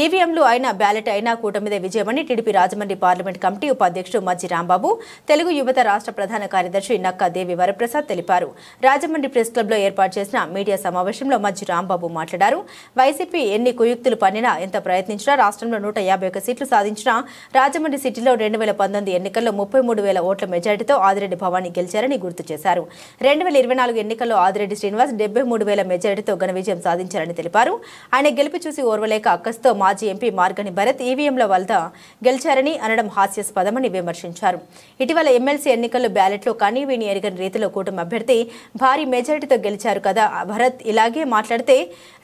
ఈవీఎంలు అయినా బ్యాలెట్ అయినా కూటమిదే విజయమని టీడీపీ రాజమండ్రి పార్లమెంట్ కమిటీ ఉపాధ్యక్షుడు మజ్జి రాంబాబు, తెలుగు యువత రాష్ట్ర ప్రధాన కార్యదర్శి నక్కా దేవి వరప్రసాద్ తెలిపారు. రాజమండ్రి ప్రెస్ క్లబ్లో ఏర్పాటు చేసిన మీడియా సమావేశంలో మజ్జి రాంబాబు మాట్లాడారు. వైసీపీ ఎన్ని కుయుక్తులు పన్నినా, ఎంత ప్రయత్నించినా రాష్ట్రంలో 151 సీట్లు సాధించినా రాజమండ్రి సిటీలో 2019 ఎన్నికల్లో 33,000 ఓట్ల మెజారిటీతో ఆదిరెడ్డి భవానీ గెలిచారని గుర్తు చేశారు. 2024 ఎన్నికల్లో ఆదిరెడ్డి శ్రీనివాస్ 73,000 మెజారిటీతో ఘన విజయం సాధించారని తెలిపారు. ఆయన గెలుపు చూసి ఓర్వలేక అక్కస్తో మాజీ ఎంపీ మార్గని భరత్ ఈవీఎంల వల్ల గెలిచారని అనడం హాస్యాస్పదమని విమర్శించారు. ఇటీవల ఎమ్మెల్సీ ఎన్నికల్లో బ్యాలెట్లో కనీవిని ఎరగని రీతిలో కూటమి అభ్యర్థి భారీ మెజారిటీతో గెలిచారు కదా. భరత్ ఇలాగే మాట్లాడితే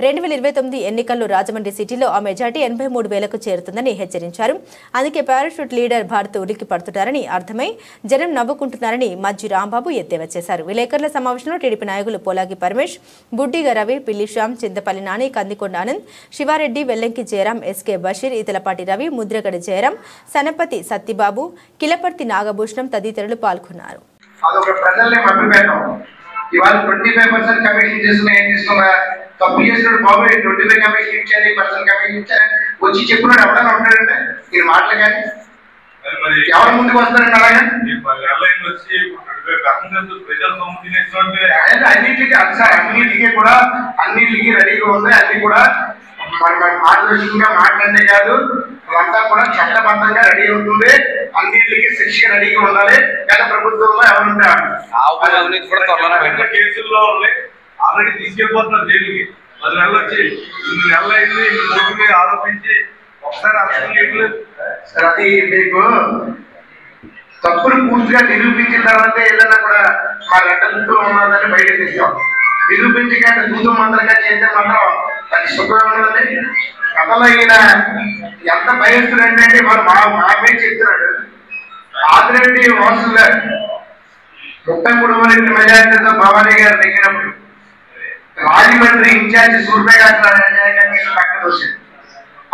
2029 ఎన్నికల్లో రాజమండ్రి సిటీలో ఆ మెజారిటీ 83,000కు చేరుతుందని హెచ్చరించారు. అందుకే పారాషూట్ లీడర్ భారత్ ఉలిక్కి పడుతున్నారని అర్థమై జనం నవ్వుకుంటున్నారని మజ్జి రాంబాబు ఎద్దేవా చేశారు. విలేకరుల సమావేశంలో టీడీపీ నాయకులు పోలాగి పరమేష్, బుడ్డిగా రవి, పిల్లి శ్యామ్, చింతపల్లి నాని, కందికొండ ఆనంద్, శివారెడ్డి, వెల్లంకి జయరాం, ఎస్కే బషీర్, ఇతలపాటి రవి, ముద్రగడ జయరాం, సనపతి సత్తిబాబు, కిలపర్తి నాగభూషణం తదితరులు పాల్గొన్నారు. తప్పు చేసినాడు బాబు, 25 కమిషన్ ఇచ్చారు, 10% కమిషన్ ఇచ్చారు వచ్చి చెప్పినాడు. ఎవడన్నా ఉంటాడంటే మీరు మాటలు కానీ ఎవరు ముందుకు వస్తారండి? అలాగే అన్నిటికీ కూడా అన్నిటికీ రెడీగా ఉంది. అన్ని కూడా పారదర్శకంగా మాట్లాడే కాదు, అంతా కూడా చట్టబద్ధంగా రెడీ అవుతుంది. అన్నిటికీ శిక్ష రెడీగా ఉండాలి. గత ప్రభుత్వంలో ఎవరుంటారు కేసుల్లో ఆల్రెడీ తీసుకెళ్ళిపోతున్నారు జైలుకి. 10 నెలలు వచ్చి 2 నెలలు అయింది కోర్టు మీద ఆరోపించి ఒకసారి అది మీకు తప్పులు పూర్తిగా నిరూపించిన తర్వాత ఏదైనా కూడా మా గంట గుర్తులు ఉన్నదని బయట తీస్తాం. నిరూపించకంటే దూతం మంత్రంగా చేస్తే మాత్రం అది శుభ్రం ఉన్నదండి. కథలో ఈయన ఎంత భయస్తున్నాడంటే వాడు మా మీద చెప్తున్నాడు. ఆదిరెడ్డి వాసులు గారు 33,000 మెజారిటీతో భవానీ గారు నెగ్గినప్పుడు రాజమండ్రి ఇన్ఛార్జి సూర్యప్రకాశ్ పక్కన వచ్చాడు.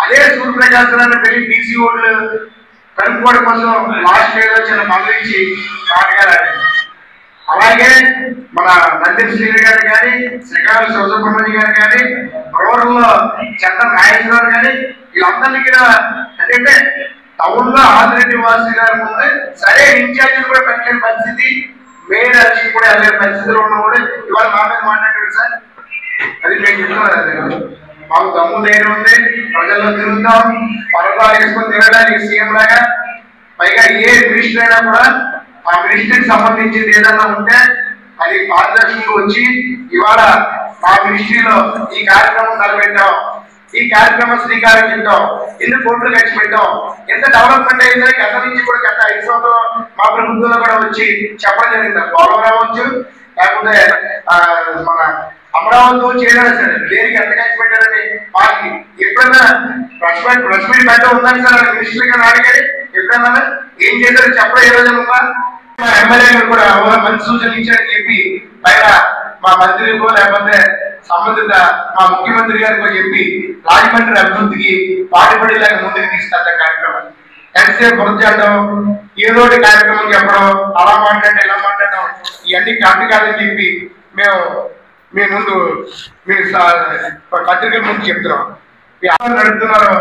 అదే సూర్యప్రకాశ్ పెళ్లి బీసీ ఓట్లు కలుపుకోవడం కోసం లాస్ట్ ఏదో చిన్న పంపించి మాట్లాడారు. అలాగే మన నందిని శ్రీని గారు కానీ, శ్రీకాకుళం శివసుబ్రహ్మణ్యం గారు కానీ, రూరల్లో చంద్ర నాగేశ్వరరావు కానీ వీళ్ళందరినీ కూడా అంటే టౌన్ లో ఆదిరెడ్డి వాసు గారు ముందు సరే ఇన్ఛార్జీలు కూడా పెట్టలేని పరిస్థితి, మేయర్ ఎలక్షన్ కూడా వెళ్ళలేని పరిస్థితిలో ఉన్నవాడు ఇవాళ మా మీద మాట్లాడాడు సార్. అది మేము చెప్తున్నారు. మాకు దమ్ము ధైర్యం ఉంది, ప్రజల్లో తిరుగుతాం, పర్వతాలు వేసుకొని తిరగడానికి సీఎం లాగా. పైగా ఏ మినిస్టర్ అయినా కూడా ఆ మినిస్టర్కి సంబంధించింది ఏదన్నా ఉంటే అది పారదర్శకంగా వచ్చి ఇవాళ మా మినిస్ట్రీలో ఈ కార్యక్రమం తలపెట్టాం, ఈ కార్యక్రమం శ్రీకారం చుట్టాం, ఎన్ని కోట్లు ఖర్చు పెట్టాం, ఎంత డెవలప్మెంట్ అయిందో గత నుంచి కూడా గత 5 సంవత్సరాలు మా ప్రభుత్వంలో కూడా వచ్చి చెప్పడం జరిగింది. పోలవరం అవ్వచ్చు, లేకపోతే మన అమరావతి చేయడం సార్ దేనికి ఎంత ఖర్చు పెట్టారని వాళ్ళకి ఎప్పుడన్నా ప్రెస్ మీట్ పెట్ట ఉందని సార్ మినిస్టర్ గారు అడిగారు. ఎప్పుడన్నా ఏం చేశారో చెప్పడం ఏ రోజు ఉందా? మా ఎమ్మెల్యేలు కూడా మంచి సూచనలు ఇచ్చారని చెప్పి పైన మా మంత్రికో లేకపోతే సంబంధిత మా ముఖ్యమంత్రి గారికో చెప్పి రాజమండ్రి అభివృద్ధికి పాటుపడేలాగా ముందుకు తీసుకెళ్తాం కార్యక్రమం. ఎంతసేపు గుర్తు చేయడం, ఏదో కార్యక్రమం చెప్పడం, అలా మాట్లాడటం ఇలా మాట్లాడటం ఇవన్నీ కాదు కాదని చెప్పి మేము మీ ముందు మీ పత్రికల ముందు చెప్తున్నాం. ఎవరు నడుపుతున్నారో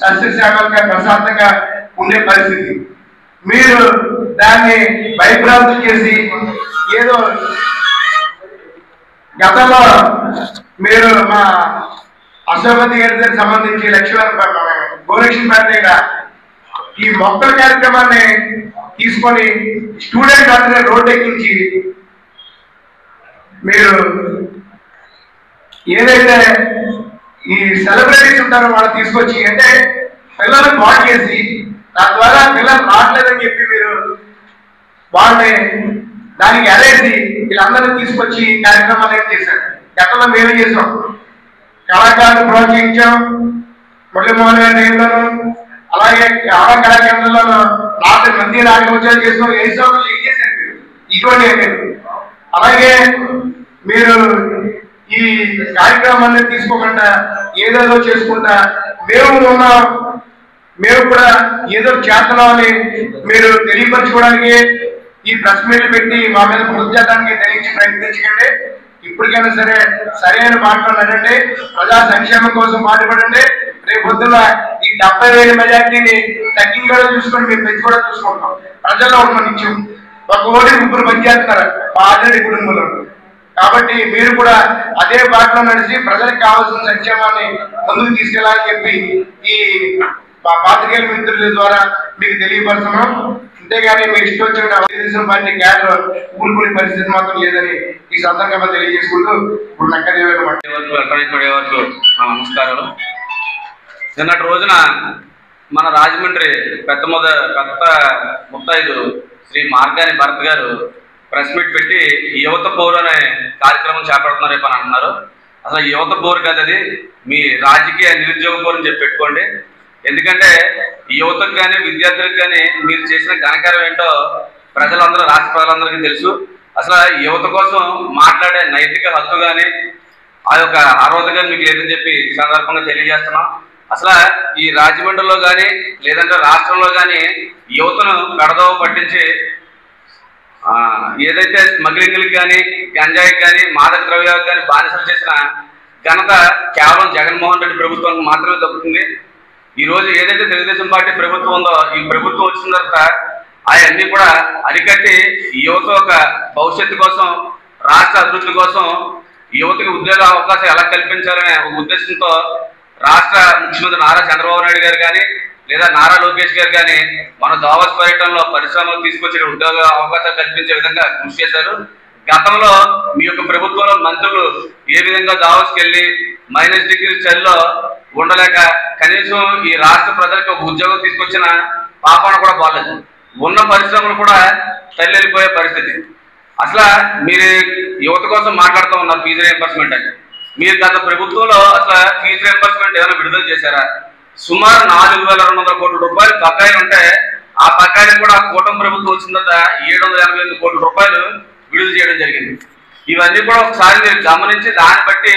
సస్యశ్యామలంగా ప్రశాంతంగా ఉండే పరిస్థితి. మీరు దాన్ని భయభ్రాంతులు చేసి ఏదో గతంలో మీరు మా అశోపతి గారి దగ్గర సంబంధించి గోరక్షణ దగ్గర ఈ మొక్కల కార్యక్రమాన్ని తీసుకొని స్టూడెంట్ అందరూ రోడ్డు ఎక్కించి మీరు ఏదైతే ఈ సెలబ్రిటీస్ ఉంటారో వాళ్ళు తీసుకొచ్చి అంటే పిల్లలను బాగు చేసి దాని ద్వారా పిల్లలు రావట్లేదని చెప్పి మీరు వాళ్ళని దానికి అరేసి వీళ్ళందరినీ తీసుకొచ్చి కార్యక్రమాలు ఏం చేశారు. గతంలో మేమే చేసాం, కళాకారులు ప్రోత్సహించాం. మురళీమోహన్ గారి టైంలోను అలాగే ఆడ కళాకేంద్రంలోనూ 40 మంది రాజోత్సవాలు చేసాం. 5 సంవత్సరాలు ఏం చేశారు మీరు? ఇటువంటి మీరు అలాగే మీరు ఈ కార్యక్రమాన్ని తీసుకోకుండా ఏదేదో చేసుకుంటా మేము కూడా ఏదో చేస్తున్నామని మీరు తెలియపరచుకోవడానికి ఈ ప్రెస్ మీట్లు పెట్టి మా మీద బుద్ధి చేయడానికి తెలియచి ప్రయత్నించకండి. ఇప్పటికైనా సరే సరైన మాటలు నడండి, ప్రజా సంక్షేమం కోసం పాటుపడండి. రేపు పొద్దున్న ఈ 70,000 మెజార్టీని తగ్గింగ్ కూడా చూసుకొని మేము పెంచి కూడా చూసుకుంటాం. ప్రజల్లో ఉన్న నిత్యం ఒక ఓడి ముగ్గురు పనిచేస్తున్నారు మా ఆల్రెడీ కుటుంబంలో. కాబట్టి మీరు కూడా అదే బాటలో నడిచి ప్రజలకు కావాల్సిన సంక్షేమాన్ని ముందుకు తీసుకెళ్లాలని చెప్పి ఈ మా పాత్రికేయుల మిత్రుల ద్వారా మీకు తెలియపరుస్తున్నాం. అంతేగాని మీరు ఇష్టం వచ్చిన తెలుగుదేశం పార్టీ క్యాడర్ ఊరుకునే పరిస్థితి మాత్రం లేదని ఈ సందర్భంగా తెలియజేసుకుంటూ ఇప్పుడు నమస్కారాలు. నిన్నటి రోజున మన రాజమండ్రి పెద్ద ముత్తైదు శ్రీ మార్గాని భరత్ గారు ప్రెస్ మీట్ పెట్టి యువత పౌరు అనే కార్యక్రమం చేపడుతున్నారు రేపు అని అంటున్నారు. అసలు యువత పౌరు కాదు, అది మీ రాజకీయ నిరుద్యోగ పౌరు అని చెప్పి పెట్టుకోండి. ఎందుకంటే యువతకు కానీ విద్యార్థులకు కానీ మీరు చేసిన ఘనకార్యం ఏంటో ప్రజలందరూ, రాష్ట్ర ప్రజలందరికీ తెలుసు. అసలు యువత కోసం మాట్లాడే నైతిక హక్కు కానీ ఆ యొక్క అర్హత కానీ మీకు లేదని చెప్పి ఈ సందర్భంగా తెలియజేస్తున్నాం. అసలు ఈ రాజమండ్రిలో కానీ లేదంటే రాష్ట్రంలో కానీ యువతను పెడదోవ పట్టించి ఏదైతే స్మగ్లింగ్లకు కానీ గంజాయికి కానీ మాదక ద్రవ్యాలకు కానీ బానిసలు చేసిన ఘనత కేవలం జగన్మోహన్ రెడ్డి ప్రభుత్వానికి మాత్రమే దక్కుతుంది. ఈ రోజు ఏదైతే తెలుగుదేశం పార్టీ ప్రభుత్వం ఉందో, ఈ ప్రభుత్వం వచ్చిన తర్వాత అవన్నీ కూడా అరికట్టి యువత ఒక భవిష్యత్తు కోసం, రాష్ట్ర అభివృద్ధి కోసం యువతకి ఉద్యోగ అవకాశం ఎలా కల్పించాలనే ఒక ఉద్దేశంతో రాష్ట్ర ముఖ్యమంత్రి నారా చంద్రబాబు నాయుడు గారు కానీ లేదా నారా లోకేష్ గారు కానీ మన దావోస్ పర్యటనలో పరిశ్రమలు తీసుకొచ్చిన ఉద్యోగ అవకాశాలు కల్పించే విధంగా కృషి చేశారు. గతంలో మీ యొక్క ప్రభుత్వంలో మంత్రులు ఏ విధంగా దావోస్కి వెళ్ళి -డిగ్రీ చలిలో ఉండలేక కనీసం ఈ రాష్ట్ర ప్రజలకు ఒక ఉద్యోగం తీసుకొచ్చిన పాపన కూడా బాలేదు. ఉన్న పరిశ్రమలు కూడా తల్లిపోయే పరిస్థితి. అసలు మీరు యువత కోసం మాట్లాడుతూ ఉన్నారు ఫీజు రీయింబర్స్మెంట్ అని. మీరు గత ప్రభుత్వంలో అసలు ఫీజు రీయింబర్స్మెంట్ ఏమైనా విడుదల చేశారా? సుమారు 4,200 కోట్ల రూపాయలు బకాయిలు ఉంటే ఆ బకాయిలు కూడా కూటమి ప్రభుత్వం వచ్చిన తర్వాత 788 కోట్ల రూపాయలు విడుదల చేయడం జరిగింది. ఇవన్నీ కూడా ఒకసారి మీరు గమనించి దాన్ని బట్టి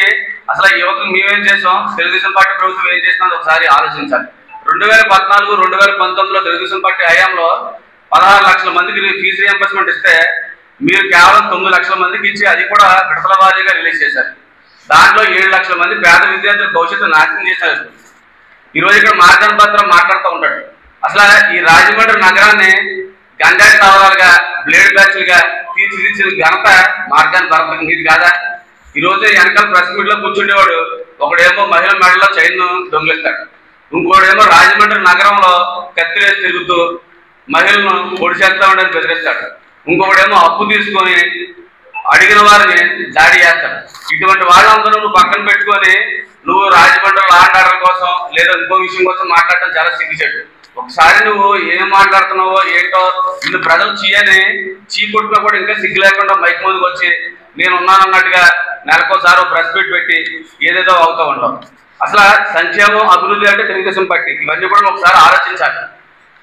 అసలు యువతకు మేమేం చేసాం, తెలుగుదేశం పార్టీ ప్రభుత్వం ఏం చేసినా ఒకసారి ఆలోచించాలి. 2014, 2019లో తెలుగుదేశం పార్టీ హయాంలో 16 లక్షల మందికి ఫీజు రీయింబర్స్మెంట్ ఇస్తే మీరు కేవలం 9 లక్షల మందికి ఇచ్చి అది కూడా విడతల వారీగా రిలీజ్ చేశారు. దాంట్లో 7 లక్షల మంది పేద విద్యార్థుల భవిష్యత్తు నాశనం చేశారు. ఈరోజు ఇక్కడ మార్గాని పత్రం మాట్లాడుతూ ఉంటాడు. అసలు ఈ రాజమండ్రి నగరాన్ని గంజాయి స్థావరాలుగా, బ్లేడ్ బ్యాచ్లుగా తీర్చిదిద్దిన ఘనత మార్గాని భరత్ నీది కాదా? ఈరోజు వెనకాల ప్రెస్ మీట్ లో కూర్చుండేవాడు ఒకడేమో మహిళల మెడలో చైన్ దొంగిలిస్తాడు, ఇంకోడేమో రాజమండ్రి నగరంలో కత్తిరేసి తిరుగుతూ మహిళలను పొడి చేస్తామని బెదిరిస్తాడు, ఇంకొకడేమో అప్పు తీసుకొని అడిగిన వారిని దాడి చేస్తాడు. ఇటువంటి వాళ్ళందరూ నువ్వు పక్కన పెట్టుకొని నువ్వు రాజమండ్రి లాండ్ ఆర్డర్ కోసం లేదా ఇంకో విషయం కోసం మాట్లాడటం చాలా సిగ్గుచేటు. ఒకసారి నువ్వు ఏం మాట్లాడుతున్నావో ఏంటో నిన్ను ప్రజలు చీయని చీకొట్టినా కూడా ఇంకా సిగ్గు లేకుండా మైక్ ముందుకు వచ్చి నేను ఉన్నానన్నట్టుగా నెలకోసారి ప్రెస్ మీట్ పెట్టి ఏదేదో అవుతూ ఉంటావు. అసలు సంక్షేమం, అభివృద్ధి అంటే తెలుగుదేశం పార్టీ. ఇవన్నీ కూడా ఒకసారి ఆలోచించాలి.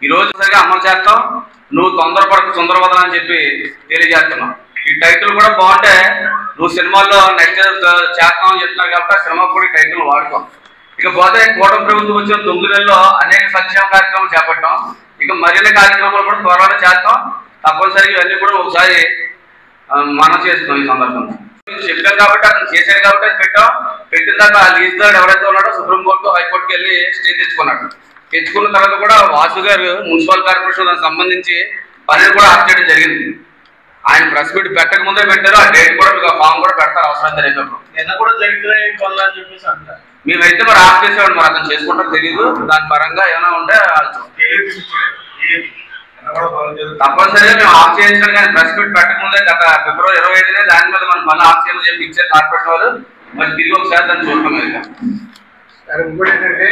ఈ రోజు సరిగా అమలు చేస్తాం, నువ్వు తొందరపడకు సుందరవదన అని చెప్పి తెలియజేస్తున్నావు. ఈ టైటిల్ కూడా బాగుంటే నువ్వు సినిమాల్లో నెక్స్ట్ చేస్తామని చెప్తున్నారు కాబట్టి సినిమా కూడా ఈ టైటిల్ వాడుతాం. ఇకపోతే కూటమి ప్రభుత్వం వచ్చిన 9 నెలల్లో అనేక సంక్షేమ కార్యక్రమాలు చేపట్టాం. ఇక మరిన్ని కార్యక్రమాలు కూడా త్వరలో చేస్తాం. తప్పనిసరిగా ఇవన్నీ కూడా ఒకసారి మనం చేస్తున్నాం. ఈ సందర్భంగా చెప్పాం కాబట్టి అతను చేశారు కాబట్టి అది పెట్టాం. పెట్టిన తర్వాత ఆ లీజ్దారుడు ఎవరైతే ఉన్నాడో సుప్రీంకోర్టు, హైకోర్టుకి వెళ్ళి స్టే తెచ్చుకున్నాడు. తెచ్చుకున్న తర్వాత కూడా వాసు గారు మున్సిపల్ కార్పొరేషన్ దానికి సంబంధించి పనిని కూడా ఆఫ్ చేయడం జరిగింది. ఆయన ప్రెస్ మీట్ పెట్టక ముందే పెట్టారు. ఆ డేట్ కూడా మీకు ఫామ్ కూడా పెడతారు అవసరం రేపు. మేమైతే మరి ఆఫ్ చేసేవాడు, మరి అతను చేసుకుంటాం తెలియదు. దాని పరంగా ఏమైనా ఉంటే తప్పనిసరిగా మేము ఆఫ్ చేయించాం. కానీ ప్రెస్ మీట్ పెట్టక ముందే గత ఫిబ్రవరి 25నే దాని మీద మనం మళ్ళీ ఆఫ్ చేయమని చెప్పి ఇచ్చారు కార్పొరేషన్ వాళ్ళు. మరి తిరిగి ఒకసారి దాన్ని చూడటం. ఇంకోటి ఏంటంటే